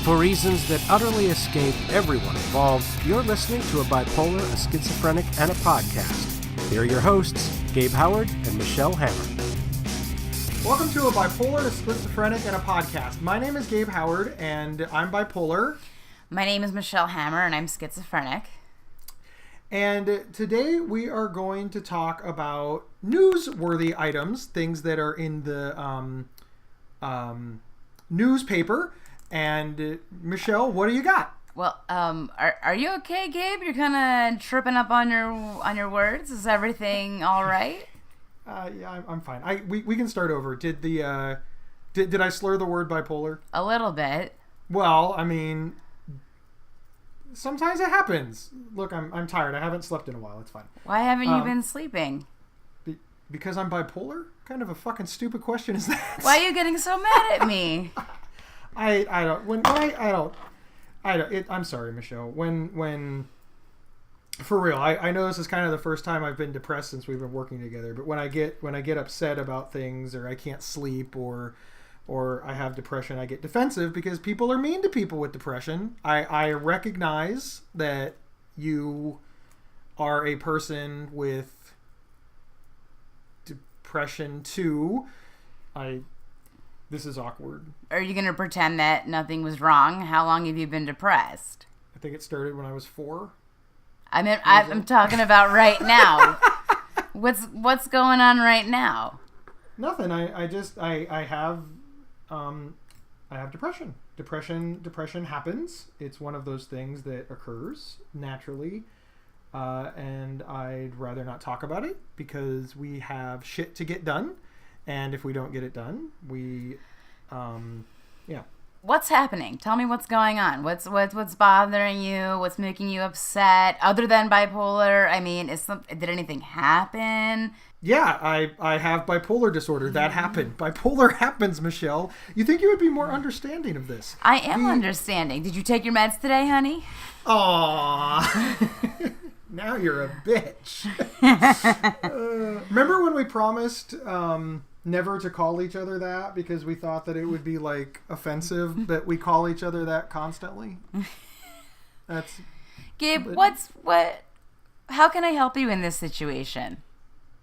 For reasons that utterly escape everyone involved, you're listening to A Bipolar, a Schizophrenic, and a Podcast. Here are your hosts, Gabe Howard and Michelle Hammer. Welcome to A Bipolar, a Schizophrenic, and a Podcast. My name is Gabe Howard, and I'm bipolar. My name is Michelle Hammer, and I'm schizophrenic. And today we are going to talk about newsworthy items, things that are in the newspaper. And Michelle, what do you got? Well, are you okay, Gabe? You're kind of tripping up on your words. Is everything all right? Yeah, I'm fine. We can start over. Did I slur the word bipolar? A little bit. Well, I mean, sometimes it happens. Look, I'm tired. I haven't slept in a while. It's fine. Why haven't you been sleeping? Because I'm bipolar? What kind of a fucking stupid question is that? Why are you getting so mad at me? I'm sorry, Michelle. When for real, I know this is kind of the first time I've been depressed since we've been working together. But when I get upset about things, or I can't sleep, or I have depression, I get defensive because people are mean to people with depression. I recognize that you are a person with depression too. This is awkward. Are you going to pretend that nothing was wrong? How long have you been depressed? I think it started when I was 4. I'm talking about right now. What's going on right now? Nothing. I have depression. Depression happens. It's one of those things that occurs naturally. And I'd rather not talk about it because we have shit to get done. And if we don't get it done, yeah. What's happening? Tell me what's going on. What's bothering you? What's making you upset? Other than bipolar, I mean, did anything happen? Yeah, I have bipolar disorder. That happened. Bipolar happens, Michelle. You think you would be more understanding of this? I am understanding. Did you take your meds today, honey? Aww. Now you're a bitch. Remember when we promised never to call each other that because we thought that it would be like offensive that we call each other that constantly? That's Gabe, how can I help you in this situation?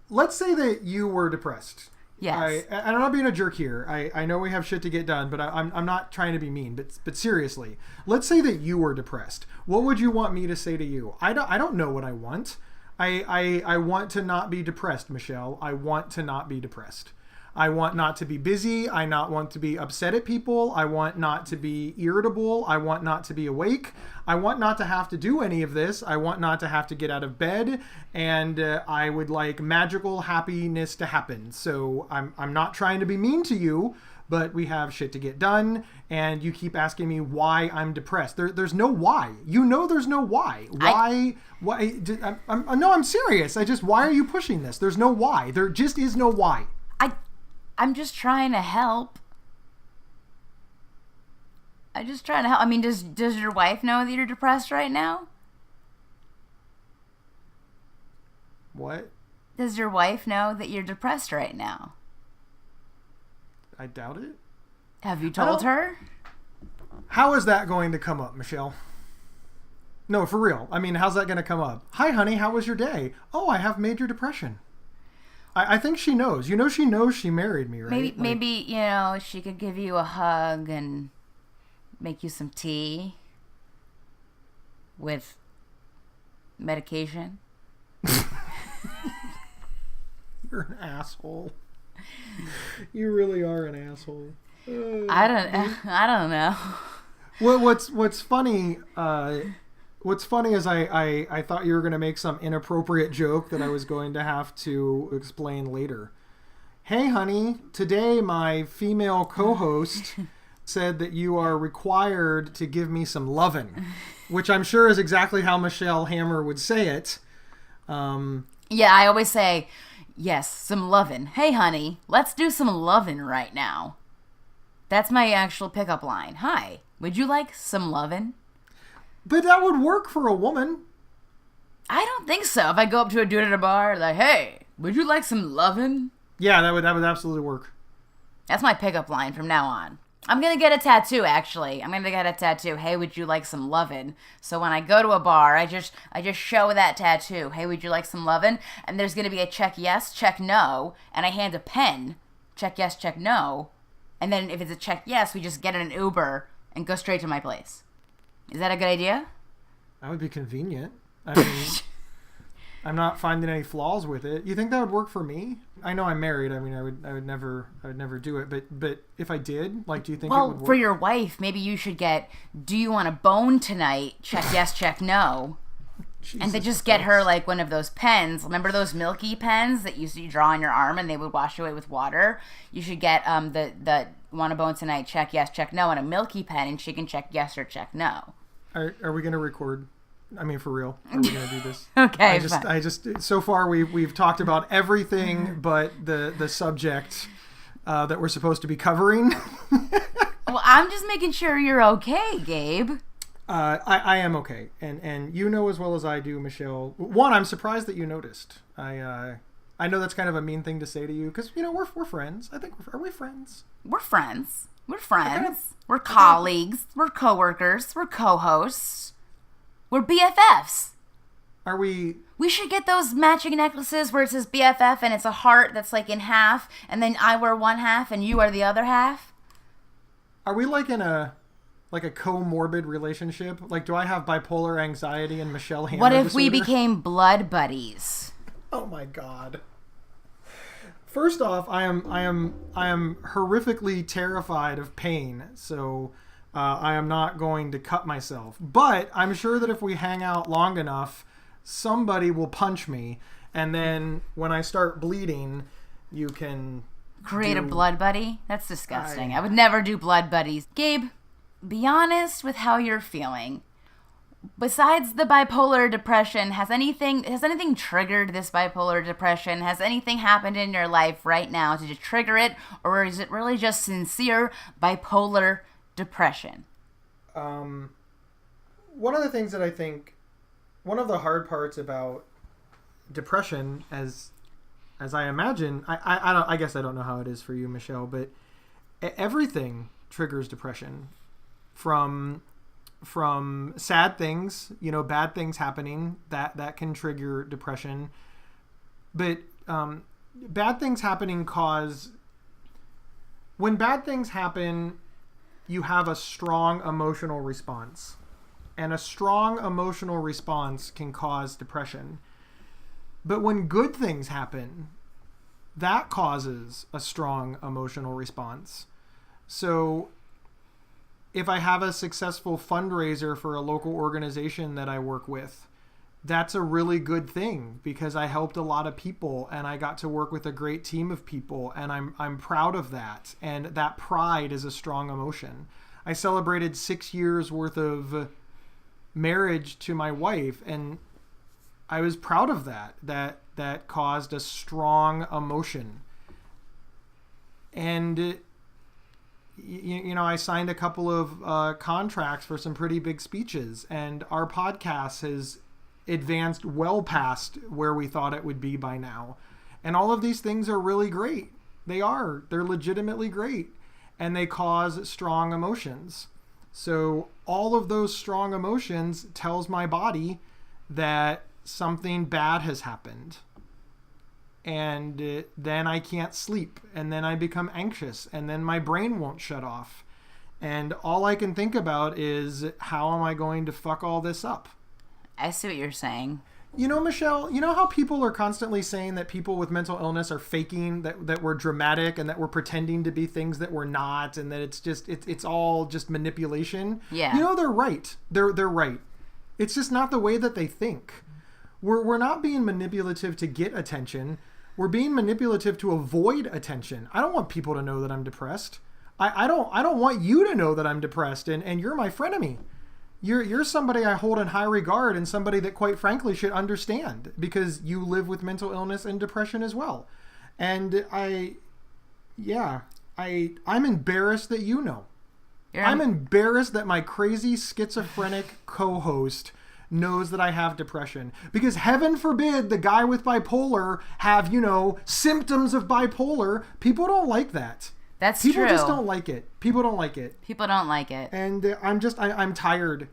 Let's say that you were depressed. Yes. I'm not being a jerk here. I know we have shit to get done, but I'm not trying to be mean. But seriously, let's say that you were depressed. What would you want me to say to you? I don't know what I want. I want to not be depressed, Michelle. I want to not be depressed. I want not to be busy. I not want to be upset at people. I want not to be irritable. I want not to be awake. I want not to have to do any of this. I want not to have to get out of bed. And I would like magical happiness to happen. So I'm not trying to be mean to you, but we have shit to get done. And you keep asking me why I'm depressed. There's no why. You know there's no why. Why? No, I'm serious. Why are you pushing this? There's no why. There just is no why. I'm just trying to help. I mean, does your wife know that you're depressed right now? What? Does your wife know that you're depressed right now? I doubt it. Have you told her? How is that going to come up, Michelle? No, for real. I mean, how's that going to come up? Hi, honey, how was your day? Oh, I have major depression. I think she knows. You know, she knows she married me, right? Maybe she could give you a hug and make you some tea with medication. You're an asshole. You really are an asshole. I don't know. Well, what's funny? What's funny is I thought you were going to make some inappropriate joke that I was going to have to explain later. Hey, honey, today my female co-host said that you are required to give me some lovin', which I'm sure is exactly how Michelle Hammer would say it. Yeah, I always say, yes, some lovin'. Hey, honey, let's do some lovin' right now. That's my actual pickup line. Hi, would you like some lovin'? But that would work for a woman. I don't think so. If I go up to a dude at a bar, like, hey, would you like some lovin'? Yeah, that would absolutely work. That's my pickup line from now on. I'm going to get a tattoo, actually. I'm going to get a tattoo. Hey, would you like some lovin'? So when I go to a bar, I just show that tattoo. Hey, would you like some lovin'? And there's going to be a check yes, check no. And I hand a pen. Check yes, check no. And then if it's a check yes, we just get in an Uber and go straight to my place. Is that a good idea? That would be convenient. I mean, I'm not finding any flaws with it. You think that would work for me? I know I'm married. I mean, I would never do it. But if I did, like, do you think it would work? Well, for your wife, maybe you should get, do you want a bone tonight? Check yes, check no. And then just get her, like, one of those pens. Remember those milky pens that you draw on your arm and they would wash away with water? You should get the want a bone tonight, check yes, check no, and a milky pen, and she can check yes or check no. Are we going to record? I mean, for real, are we going to do this? Okay, I just so far we've talked about everything but the subject that we're supposed to be covering. Well, I'm just making sure you're okay, Gabe. I am okay, and you know as well as I do, Michelle. One, I'm surprised that you noticed. I know that's kind of a mean thing to say to you because we're friends. I think are we friends? We're friends. We're friends. We're colleagues. We're coworkers. We're co-hosts. We're BFFs. Are we? We should get those matching necklaces where it says BFF and it's a heart that's like in half, and then I wear one half and you are the other half. Are we like in a comorbid relationship? Like, do I have bipolar anxiety and Michelle Hammer What if disorder? we became blood buddies? Oh my God. First off, I am horrifically terrified of pain, so I am not going to cut myself. But I'm sure that if we hang out long enough, somebody will punch me, and then when I start bleeding, you can create a blood buddy? That's disgusting. I would never do blood buddies. Gabe, be honest with how you're feeling. Besides the bipolar depression, has anything triggered this bipolar depression? Has anything happened in your life right now to trigger it, or is it really just sincere bipolar depression? One of the things that I think, one of the hard parts about depression, as I imagine, I guess I don't know how it is for you, Michelle, but everything triggers depression. From sad things, bad things happening, that can trigger depression. But bad things happening when bad things happen, you have a strong emotional response. And a strong emotional response can cause depression. But when good things happen, that causes a strong emotional response. So if I have a successful fundraiser for a local organization that I work with, that's a really good thing because I helped a lot of people and I got to work with a great team of people, and I'm proud of that. And that pride is a strong emotion. I celebrated 6 years worth of marriage to my wife, and I was proud of that. That caused a strong emotion. And I signed a couple of contracts for some pretty big speeches, and our podcast has advanced well past where we thought it would be by now. And all of these things are really great. They're legitimately great, and they cause strong emotions. So all of those strong emotions tells my body that something bad has happened. And then I can't sleep, and then I become anxious, and then my brain won't shut off. And all I can think about is, how am I going to fuck all this up? I see what you're saying. Michelle, how people are constantly saying that people with mental illness are faking, that we're dramatic and that we're pretending to be things that we're not, and that it's all just manipulation? Yeah. They're right. They're right. It's just not the way that they think. We're not being manipulative to get attention. We're being manipulative to avoid attention. I don't want people to know that I'm depressed. I don't want you to know that I'm depressed, and you're my frenemy. You're somebody I hold in high regard, and somebody that quite frankly should understand, because you live with mental illness and depression as well. And I'm embarrassed that you know. I'm embarrassed that my crazy schizophrenic co-host knows that I have depression, because heaven forbid the guy with bipolar have, symptoms of bipolar. People don't like that. That's People true. just don't like it. People don't like it. People don't like it. And I'm tired.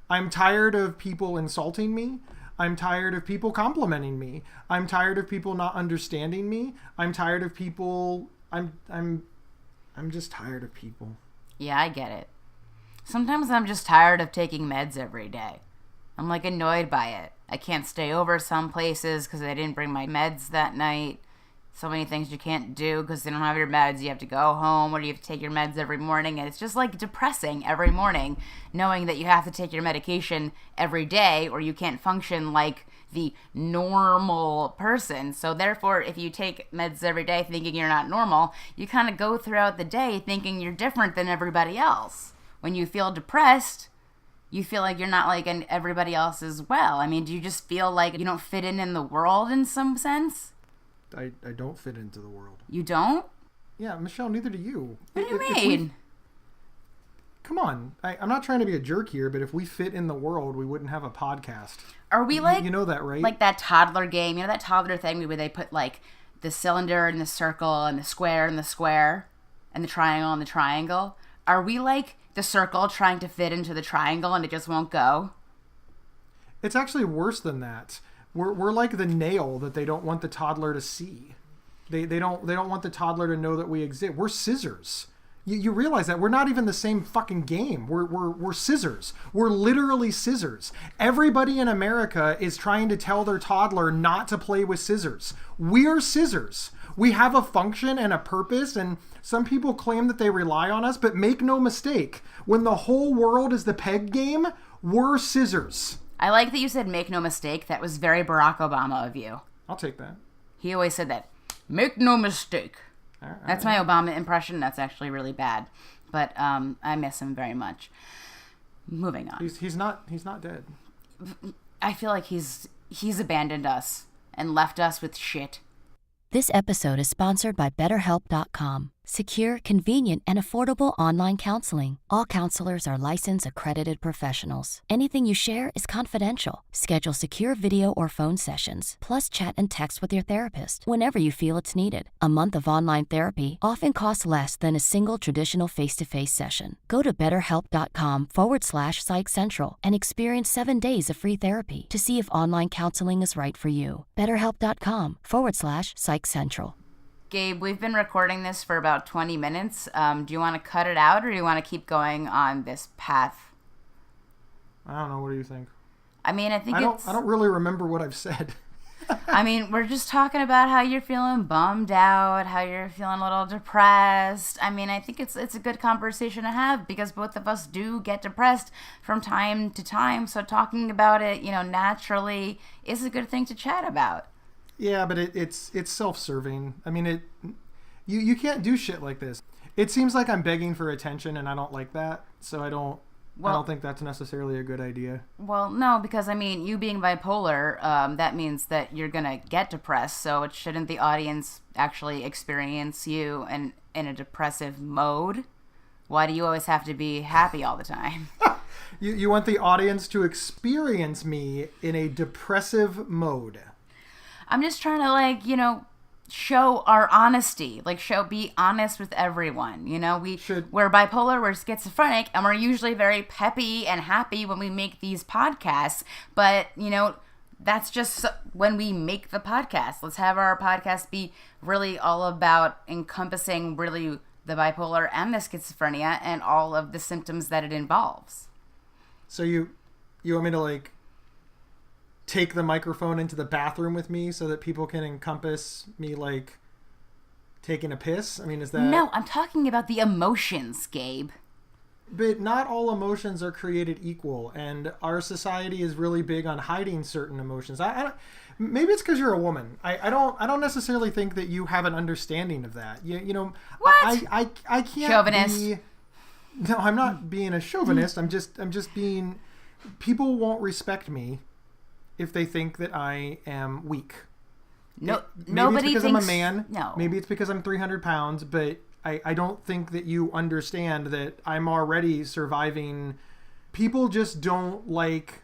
I'm tired of people insulting me. I'm tired of people complimenting me. I'm tired of people not understanding me. I'm tired of people. I'm just tired of people. Yeah, I get it. Sometimes I'm just tired of taking meds every day. I'm like annoyed by it. I can't stay over some places because I didn't bring my meds that night. So many things you can't do because they don't have your meds. You have to go home or you have to take your meds every morning. And it's just like depressing every morning knowing that you have to take your medication every day or you can't function like the normal person. So therefore, if you take meds every day thinking you're not normal, you kind of go throughout the day thinking you're different than everybody else. When you feel depressed, you feel like you're not like everybody else as well. I mean, do you just feel like you don't fit in the world in some sense? I don't fit into the world. You don't? Yeah, Michelle, neither do you. What do you mean? Come on. I'm not trying to be a jerk here, but if we fit in the world, we wouldn't have a podcast. Are we like... You know that, right? Like that toddler game. You know that toddler thing where they put like the cylinder and the circle and the square and the square and the triangle and the triangle? Are we like the circle trying to fit into the triangle and it just won't go? It's actually worse than that. We're like the nail that they don't want the toddler to see. They don't want the toddler to know that we exist. We're scissors. You realize that we're not even the same fucking game. We're scissors. We're literally scissors. Everybody in America is trying to tell their toddler not to play with scissors. We're scissors. We have a function and a purpose, and some people claim that they rely on us, but make no mistake, when the whole world is the peg game, we're scissors. I like that you said make no mistake. That was very Barack Obama of you. I'll take that. He always said that. Make no mistake. All right. That's my Obama impression. That's actually really bad. But I miss him very much. Moving on. He's not dead. I feel like he's abandoned us and left us with shit. This episode is sponsored by BetterHelp.com. Secure, convenient, and affordable online counseling. All counselors are licensed, accredited professionals. Anything you share is confidential. Schedule secure video or phone sessions, plus chat and text with your therapist whenever you feel it's needed. A month of online therapy often costs less than a single traditional face-to-face session. Go to BetterHelp.com/PsychCentral and experience 7 days of free therapy to see if online counseling is right for you. BetterHelp.com/PsychCentral. Gabe, we've been recording this for about 20 minutes. Do you want to cut it out or do you want to keep going on this path? I don't know. What do you think? I mean, I don't really remember what I've said. I mean, we're just talking about how you're feeling bummed out, how you're feeling a little depressed. I mean, I think it's a good conversation to have because both of us do get depressed from time to time. So talking about it, naturally is a good thing to chat about. Yeah, but it's self-serving. I mean, you can't do shit like this. It seems like I'm begging for attention, and I don't like that. So I don't think that's necessarily a good idea. Well, no, because I mean, you being bipolar, that means that you're gonna get depressed. So shouldn't the audience actually experience you in a depressive mode? Why do you always have to be happy all the time? You want the audience to experience me in a depressive mode. I'm just trying to show our honesty, be honest with everyone. We're bipolar, we're schizophrenic, and we're usually very peppy and happy when we make these podcasts. But, that's just when we make the podcast. Let's have our podcast be really all about encompassing really the bipolar and the schizophrenia and all of the symptoms that it involves. So you want me to take the microphone into the bathroom with me so that people can encompass me taking a piss? I mean, is that... No, I'm talking about the emotions, Gabe. But not all emotions are created equal, and our society is really big on hiding certain emotions. Maybe it's because you're a woman. I don't necessarily think that you have an understanding of that. What? I can't chauvinist. No, I'm not being a chauvinist. I'm just being... People won't respect me if they think that I am weak. No, maybe nobody it's because thinks... I'm a man. No. Maybe it's because I'm 300 pounds, but I don't think that you understand that I'm already surviving. People just don't like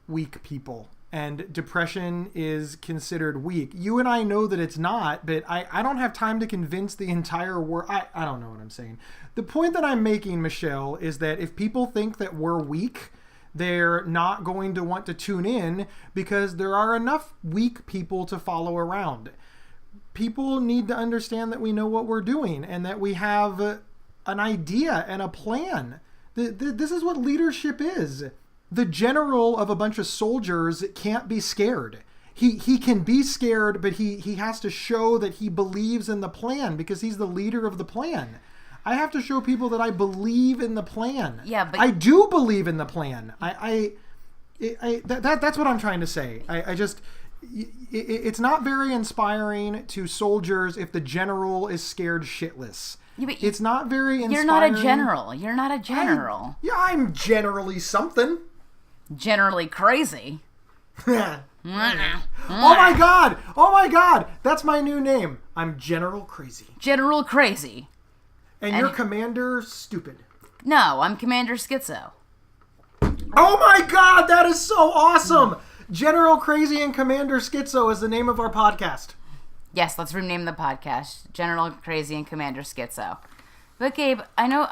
weak people. and depression is considered weak. You and I know that it's not, but I don't have time to convince the entire world. I don't know what I'm saying. The point that I'm making, Michelle, is that if people think that we're weak, they're not going to want to tune in because there are enough weak people to follow around. People need to understand that we know what we're doing and that we have an idea and a plan. This is what leadership is. The general of a bunch of soldiers can't be scared. He can be scared, but he has to show that he believes in the plan because he's the leader of the plan. I have to show people that I believe in the plan. Yeah, but I do believe in the plan. That's what I'm trying to say. It's not very inspiring to soldiers if the general is scared shitless. Yeah, it's not very inspiring. You're not a general. You're not a general. I'm generally something. Generally crazy. Oh my god! That's my new name. I'm General Crazy. General Crazy. And you're Commander Stupid. No, I'm Commander Schizo. Oh my god, that is so awesome! General Crazy and Commander Schizo is the name of our podcast. Yes, let's rename the podcast General Crazy and Commander Schizo. But Gabe, I know.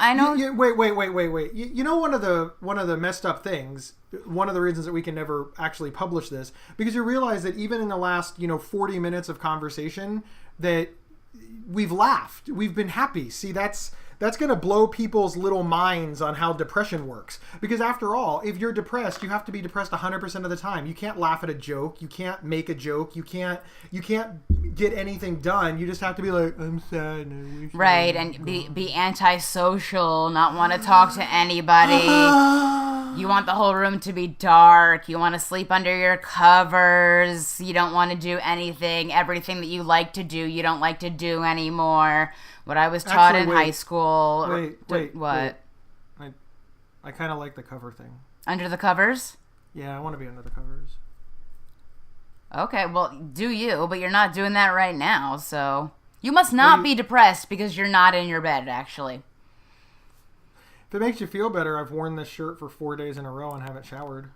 Wait. You know one of the messed up things, one of the reasons that we can never actually publish this, because you realize that even in the last 40 minutes of conversation that we've laughed, we've been happy. See, that's going to blow people's little minds on how depression works. Because after all, if you're depressed, you have to be depressed 100% of the time. You can't laugh at a joke. You can't make a joke. You can't get anything done. You just have to be like, I'm sad. And I wish right, and be antisocial, not want to talk to anybody. You want the whole room to be dark. You want to sleep under your covers. You don't want to do anything. Everything that you like to do, you don't like to do anymore. What I was taught in high school. Wait. What? I kind of like the cover thing. Under the covers? Yeah, I want to be under the covers. Okay, well, do you, but you're not doing that right now, so... You must not be depressed because you're not in your bed, actually. If it makes you feel better, I've worn this shirt for 4 days in a row and haven't showered.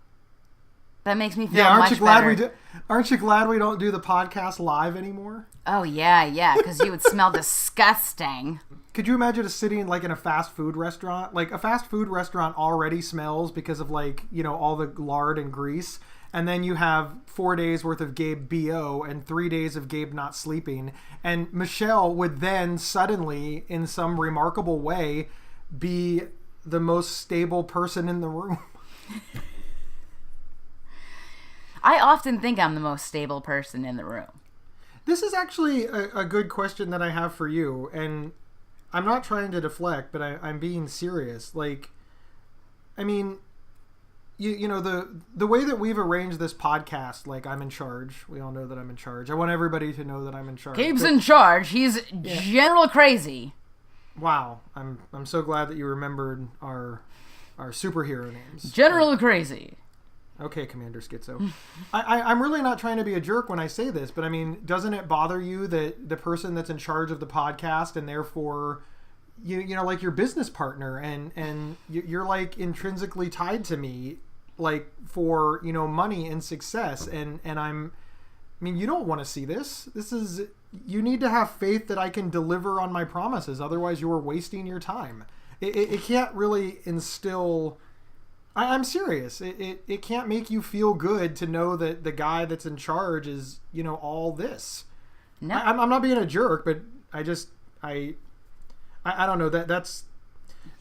That makes me feel much better. Aren't you glad we don't do the podcast live anymore? Oh, yeah, because you would smell disgusting. Could you imagine sitting like in a fast food restaurant? Like a fast food restaurant already smells because of all the lard and grease. And then you have 4 days worth of Gabe BO and 3 days of Gabe not sleeping. And Michelle would then suddenly, in some remarkable way, be the most stable person in the room. I often think I'm the most stable person in the room. This is actually a good question that I have for you. And I'm not trying to deflect, but I'm being serious. Like, I mean... You know, the way that we've arranged this podcast, like I'm in charge. We all know that I'm in charge. I want everybody to know that I'm in charge. Gabe's in charge. He's General Crazy. Wow. I'm so glad that you remembered our superhero names. General Crazy. Okay, Commander Schizo. I'm really not trying to be a jerk when I say this, but I mean, doesn't it bother you that the person that's in charge of the podcast and therefore... You know, like your business partner and you're like intrinsically tied to me, like for, money and success. And you don't want to see this. You need to have faith that I can deliver on my promises. Otherwise you're wasting your time. It can't really instill, I'm serious. It can't make you feel good to know that the guy that's in charge is, all this. No. I'm not being a jerk, but I don't know,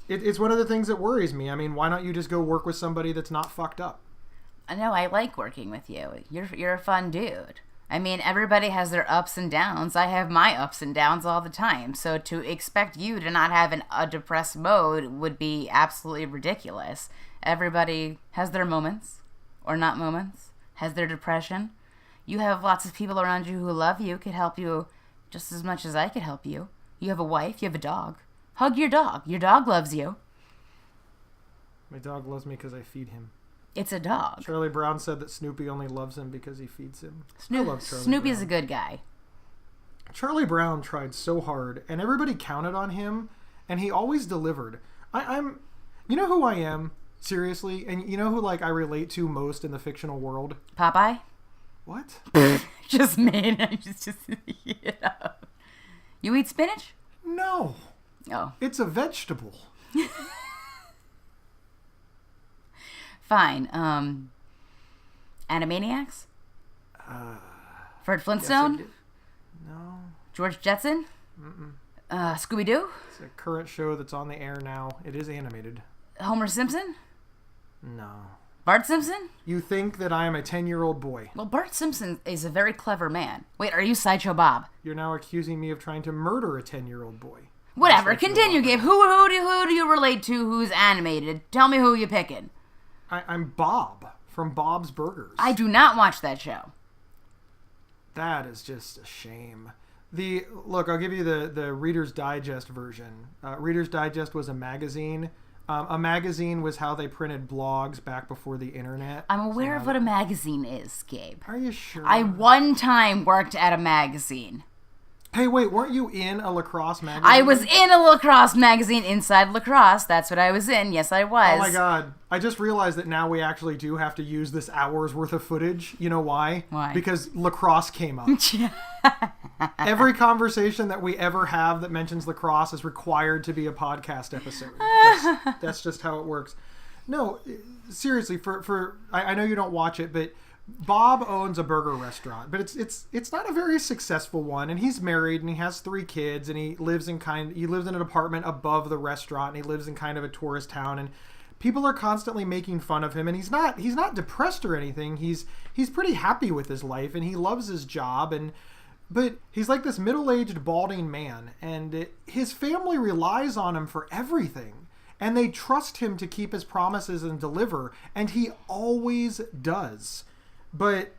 it's one of the things that worries me. I mean, why don't you just go work with somebody that's not fucked up? I know, I like working with you. You're a fun dude. I mean, everybody has their ups and downs. I have my ups and downs all the time. So to expect you to not have a depressed mode would be absolutely ridiculous. Everybody has their moments, or not moments, has their depression. You have lots of people around you who love you, could help you just as much as I could help you. You have a wife, you have a dog. Hug your dog. Your dog loves you. My dog loves me because I feed him. It's a dog. Charlie Brown said that Snoopy only loves him because he feeds him. Snoopy's a good guy. Charlie Brown tried so hard, and everybody counted on him, and he always delivered. You know who I am? Seriously? And you know who, like, I relate to most in the fictional world? Popeye? What? Just me. Just you know. You eat spinach? No. Oh. It's a vegetable. Fine. Animaniacs? Fred Flintstone? No. George Jetson? Scooby-Doo? It's a current show that's on the air now. It is animated. Homer Simpson? No. Bart Simpson? You think that I am a 10-year-old boy. Well, Bart Simpson is a very clever man. Wait, are you Sideshow Bob? You're now accusing me of trying to murder a 10-year-old boy. Whatever, continue, Gabe. Who do you relate to who's animated? Tell me who you're picking. I'm Bob from Bob's Burgers. I do not watch that show. That is just a shame. Look, I'll give you the Reader's Digest version. Reader's Digest was a magazine. A magazine was how they printed blogs back before the internet. I'm aware of what a magazine is, Gabe. Are you sure? I one time worked at a magazine. Hey, wait, weren't you in a lacrosse magazine? I was in a lacrosse magazine inside lacrosse. That's what I was in. Yes, I was. Oh my god. I just realized that now we actually do have to use this hour's worth of footage. You know why? Why? Because lacrosse came up. Every conversation that we ever have that mentions lacrosse is required to be a podcast episode. That's just how it works. No, seriously, I know you don't watch it, but Bob owns a burger restaurant, but it's not a very successful one, and he's married and he has 3 kids, and he lives in an apartment above the restaurant, and he lives in kind of a tourist town, and people are constantly making fun of him, and he's not depressed or anything. He's pretty happy with his life, and he loves his job, but he's like this middle-aged balding man, and his family relies on him for everything, and they trust him to keep his promises and deliver, and he always does. But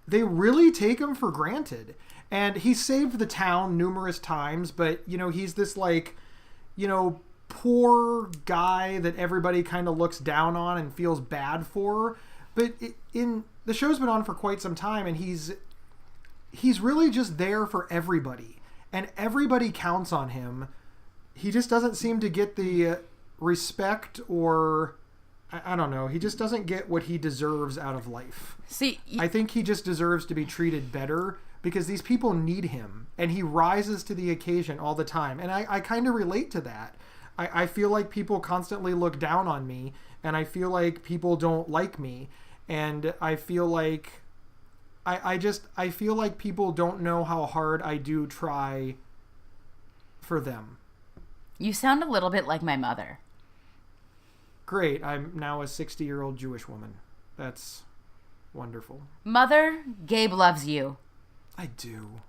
they really take him for granted. And he saved the town numerous times, but, he's this, poor guy that everybody kind of looks down on and feels bad for. But the show's been on for quite some time, and he's really just there for everybody. And everybody counts on him. He just doesn't seem to get the respect or... I don't know. He just doesn't get what he deserves out of life. See, I think he just deserves to be treated better because these people need him, and he rises to the occasion all the time. And I kind of relate to that. I feel like people constantly look down on me, and I feel like people don't like me, and I feel like I feel like people don't know how hard I do try for them. You sound a little bit like my mother. Great, I'm now a 60-year-old Jewish woman. That's wonderful. Mother, Gabe loves you. I do.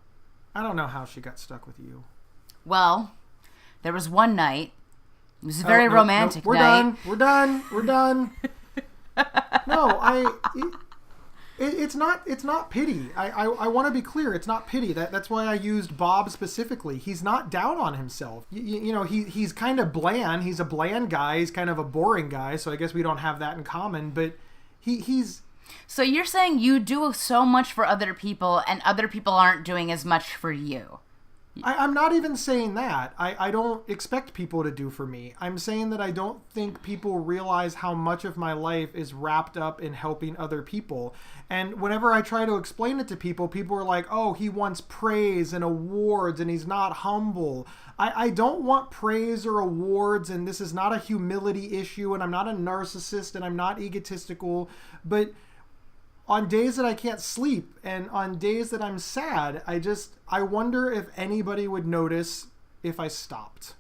I don't know how she got stuck with you. Well, there was one night. It was a very romantic night. We're done. No, it's not pity. I want to be clear. It's not pity. That's why I used Bob specifically. He's not down on himself. He's kind of bland. He's a bland guy. He's kind of a boring guy. So I guess we don't have that in common. But he's. So you're saying you do so much for other people, and other people aren't doing as much for you. I'm not even saying that. I don't expect people to do for me. I'm saying that I don't think people realize how much of my life is wrapped up in helping other people. And whenever I try to explain it to people, people are like, oh, he wants praise and awards and he's not humble. I don't want praise or awards, and this is not a humility issue, and I'm not a narcissist, and I'm not egotistical, but on days that I can't sleep and on days that I'm sad, I wonder if anybody would notice if I stopped.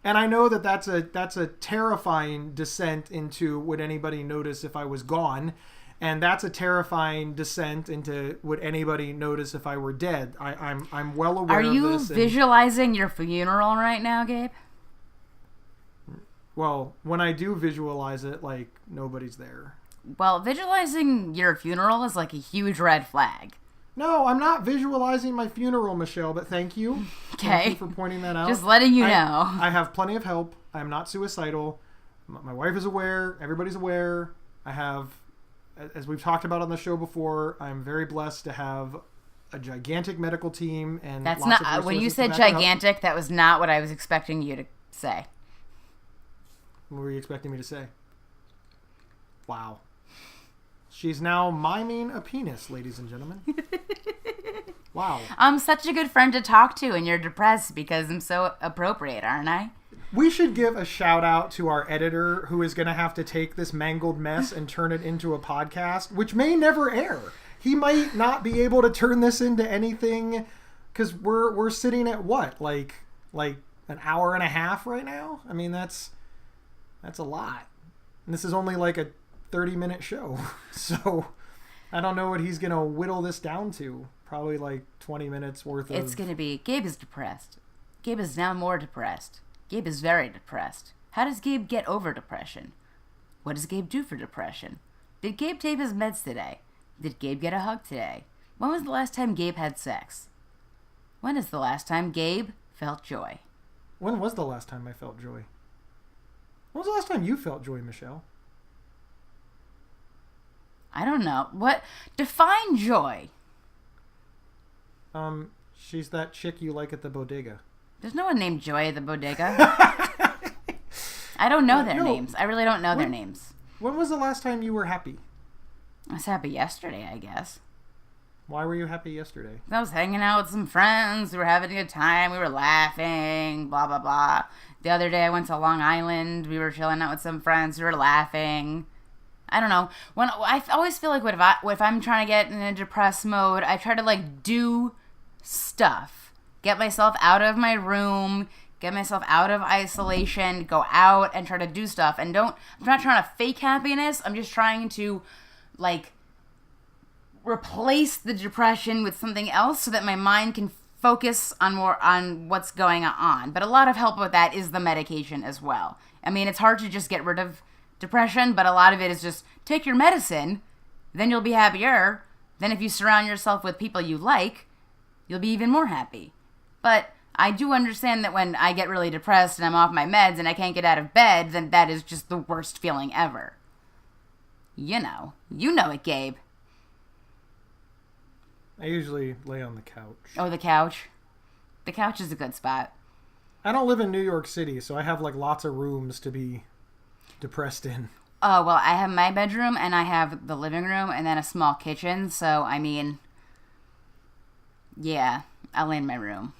And I know that that's a terrifying descent into would anybody notice if I was gone, and that's a terrifying descent into would anybody notice if I were dead. I'm well aware of this. Are you visualizing your funeral right now, Gabe? Well, when I do visualize it, like nobody's there. Well, visualizing your funeral is like a huge red flag. No, I'm not visualizing my funeral, Michelle, but thank you. Okay. Thank you for pointing that out. Just letting you know. I have plenty of help. I'm not suicidal. My wife is aware. Everybody's aware. I have, as we've talked about on the show before, I'm very blessed to have a gigantic medical team and that's lots not of when you resources said to back it up. gigantic. That was not what I was expecting you to say. What were you expecting me to say? Wow. She's now miming a penis, ladies and gentlemen. Wow. I'm such a good friend to talk to, and you're depressed because I'm so appropriate, aren't I? We should give a shout out to our editor who is going to have to take this mangled mess and turn it into a podcast, which may never air. He might not be able to turn this into anything because we're sitting at what, like an hour and a half right now? I mean, that's a lot. And this is only like a 30-minute show. So I don't know what he's going to whittle this down to. Probably like 20 minutes worth of... It's going to be, Gabe is depressed. Gabe is now more depressed. Gabe is very depressed. How does Gabe get over depression? What does Gabe do for depression? Did Gabe take his meds today? Did Gabe get a hug today? When was the last time Gabe had sex? When is the last time Gabe felt joy? When was the last time I felt joy? When was the last time you felt joy, Michelle? I don't know. What? Define joy. She's that chick you like at the bodega. There's no one named Joy at the bodega. I don't know their names. I really don't know their names. When was the last time you were happy? I was happy yesterday, I guess. Why were you happy yesterday? I was hanging out with some friends. We were having a good time. We were laughing, blah, blah, blah. The other day I went to Long Island. We were chilling out with some friends. We were laughing. I don't know. When I always feel like if I'm trying to get in a depressed mode, I try to like do stuff. Get myself out of my room, get myself out of isolation, go out and try to do stuff. And I'm not trying to fake happiness. I'm just trying to like replace the depression with something else so that my mind can focus on what's going on. But a lot of help with that is the medication as well. I mean, it's hard to just get rid of depression, but a lot of it is just take your medicine, then you'll be happier. Then if you surround yourself with people you like, you'll be even more happy. But I do understand that when I get really depressed and I'm off my meds and I can't get out of bed, then that is just the worst feeling ever. You know it, Gabe. I usually lay on the couch. Oh, the couch? The couch is a good spot. I don't live in New York City, so I have like lots of rooms to be depressed in. Oh, well, I have my bedroom and I have the living room and then a small kitchen. So, I mean, yeah, I'll lay in my room.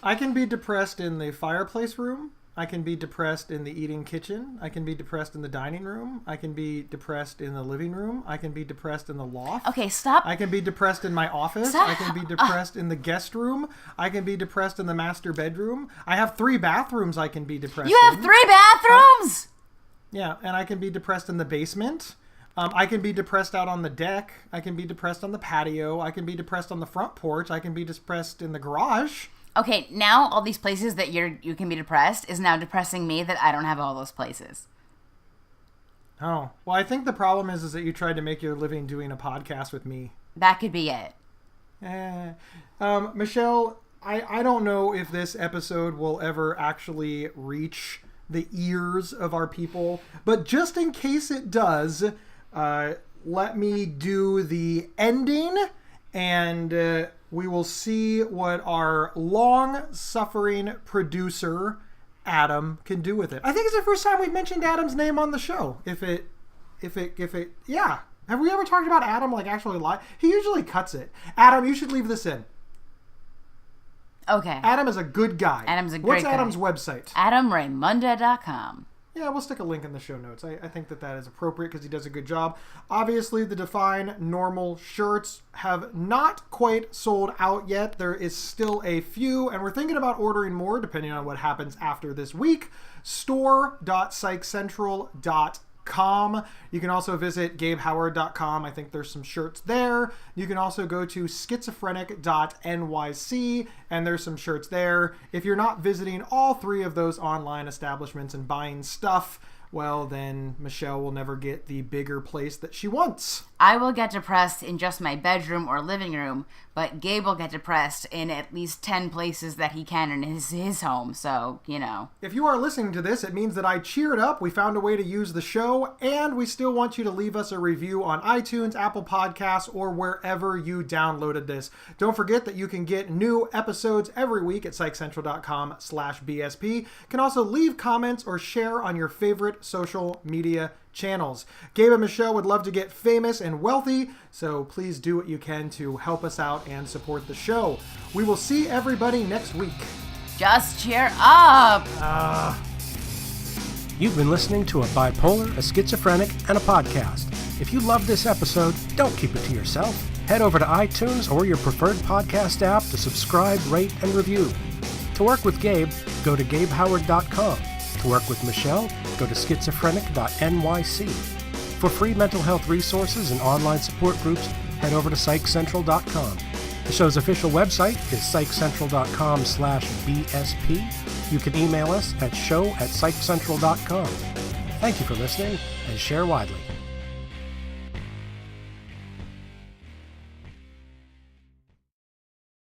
I can be depressed in the fireplace room. I can be depressed in the eating kitchen. I can be depressed in the dining room. I can be depressed in the living room. I can be depressed in the loft. Okay, stop. I can be depressed in my office. Stop. I can be depressed in the guest room. I can be depressed in the master bedroom. I have 3 bathrooms I can be depressed in. You have 3 bathrooms? Yeah, and I can be depressed in the basement. I can be depressed out on the deck. I can be depressed on the patio. I can be depressed on the front porch. I can be depressed in the garage. Okay, now all these places that you can be depressed is now depressing me that I don't have all those places. Oh, well, I think the problem is that you tried to make your living doing a podcast with me. That could be it. Michelle, I don't know if this episode will ever actually reach the ears of our people, but just in case it does, let me do the ending, and we will see what our long-suffering producer, Adam, can do with it. I think it's the first time we've mentioned Adam's name on the show. If it, yeah. Have we ever talked about Adam, like, actually live? He usually cuts it. Adam, you should leave this in. Okay. Adam is a good guy. Adam's a great guy. What's Adam's website? AdamRaymunda.com. Yeah, we'll stick a link in the show notes. I think that is appropriate because he does a good job. Obviously, the Define Normal shirts have not quite sold out yet. There is still a few, and we're thinking about ordering more depending on what happens after this week. store.psychcentral.com. You can also visit GabeHoward.com. I think there's some shirts there. You can also go to schizophrenic.nyc, and there's some shirts there. If you're not visiting all 3 of those online establishments and buying stuff, well, then Michelle will never get the bigger place that she wants. I will get depressed in just my bedroom or living room, but Gabe will get depressed in at least 10 places that he can in his home, so, you know. If you are listening to this, it means that I cheered up, we found a way to use the show, and we still want you to leave us a review on iTunes, Apple Podcasts, or wherever you downloaded this. Don't forget that you can get new episodes every week at psychcentral.com/BSP. You can also leave comments or share on your favorite social media channels. Gabe and Michelle would love to get famous and wealthy, so please do what you can to help us out and support the show. We will see everybody next week. Just cheer up! You've been listening to A Bipolar, a Schizophrenic, and a Podcast. If you love this episode, don't keep it to yourself. Head over to iTunes or your preferred podcast app to subscribe, rate, and review. To work with Gabe, go to GabeHoward.com. To work with Michelle, go to schizophrenic.nyc. For free mental health resources and online support groups, head over to PsychCentral.com. The show's official website is PsychCentral.com/BSP. You can email us at show@PsychCentral.com. Thank you for listening, and share widely.